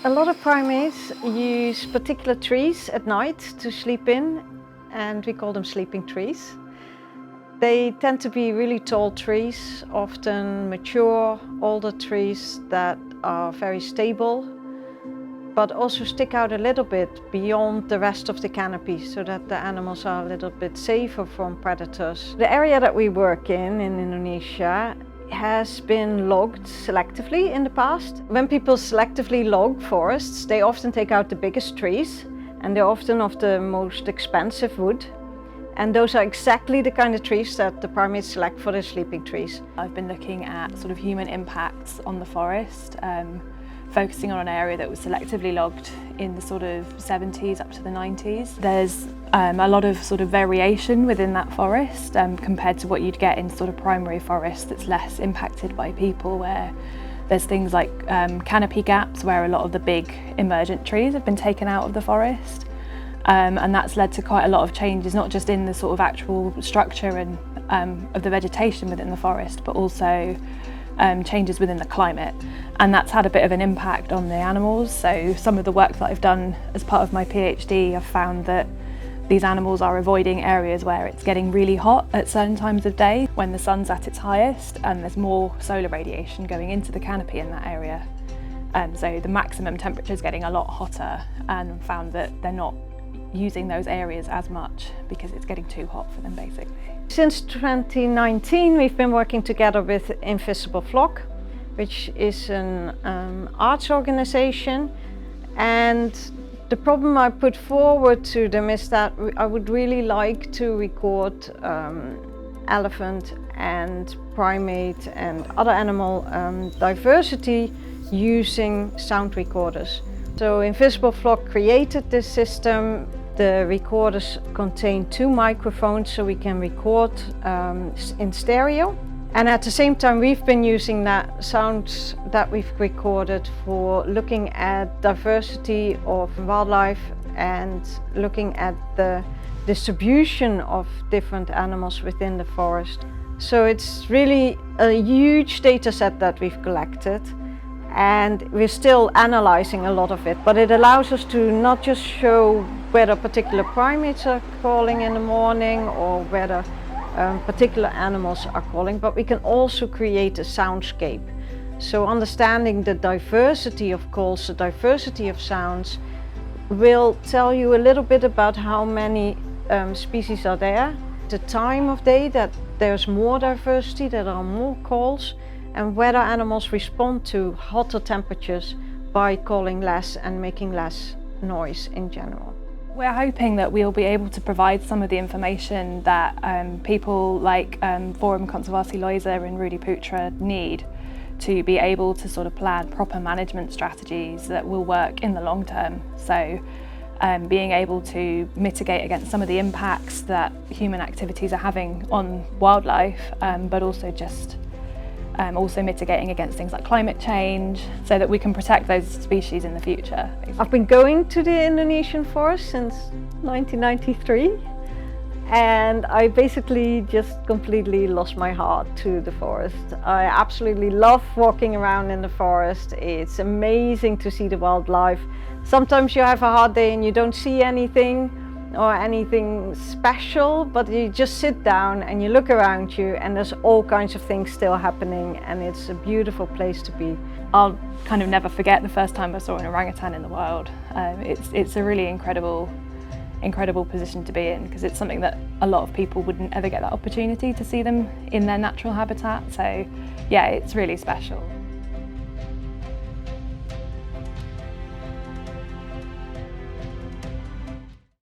A lot of primates use particular trees at night to sleep in, and we call them sleeping trees. They tend to be really tall trees, often mature, older trees that are very stable, but also stick out a little bit beyond the rest of the canopy so that the animals are a little bit safer from predators. The area that we work in Indonesia has been logged selectively in the past. When people selectively log forests, they often take out the biggest trees, and they're often of the most expensive wood. And those are exactly the kind of trees that the primates select for their sleeping trees. I've been looking at sort of human impacts on the forest, focusing on an area that was selectively logged in the sort of 70s up to the 90s. There's a lot of sort of variation within that forest compared to what you'd get in sort of primary forest that's less impacted by people, where there's things like canopy gaps where a lot of the big emergent trees have been taken out of the forest. And that's led to quite a lot of changes, not just in the sort of actual structure and of the vegetation within the forest, but also changes within the climate. And that's had a bit of an impact on the animals. So some of the work that I've done as part of my PhD, I've found that these animals are avoiding areas where it's getting really hot at certain times of day, when the sun's at its highest and there's more solar radiation going into the canopy in that area. So the maximum temperature is getting a lot hotter, and found that they're not using those areas as much because it's getting too hot for them, basically. Since 2019, we've been working together with Invisible Flock, which is an arts organization, and the problem I put forward to them is that I would really like to record elephant and primate and other animal diversity using sound recorders. So Invisible Flock created this system. The recorders contain 2 microphones, so we can record in stereo. And at the same time, we've been using that sound that we've recorded for looking at diversity of wildlife and looking at the distribution of different animals within the forest. So it's really a huge data set that we've collected, and we're still analyzing a lot of it, but it allows us to not just show whether particular primates are calling in the morning or whether particular animals are calling, but we can also create a soundscape. So understanding the diversity of calls, the diversity of sounds, will tell you a little bit about how many species are there, the time of day that there's more diversity, that there are more calls, and whether animals respond to hotter temperatures by calling less and making less noise in general. We're hoping that we'll be able to provide some of the information that people like Forum Konservasi Loiser and Rudi Putra need to be able to sort of plan proper management strategies that will work in the long term. So being able to mitigate against some of the impacts that human activities are having on wildlife, but also just also mitigating against things like climate change, so that we can protect those species in the future. I've been going to the Indonesian forest since 1993, and I basically just completely lost my heart to the forest. I absolutely love walking around in the forest. It's amazing to see the wildlife. Sometimes you have a hard day and you don't see anything or anything special, but you just sit down and you look around you and there's all kinds of things still happening, and it's a beautiful place to be. I'll kind of never forget the first time I saw an orangutan in the wild. It's a really incredible position to be in, because it's something that a lot of people wouldn't ever get that opportunity to see them in their natural habitat. So yeah, it's really special.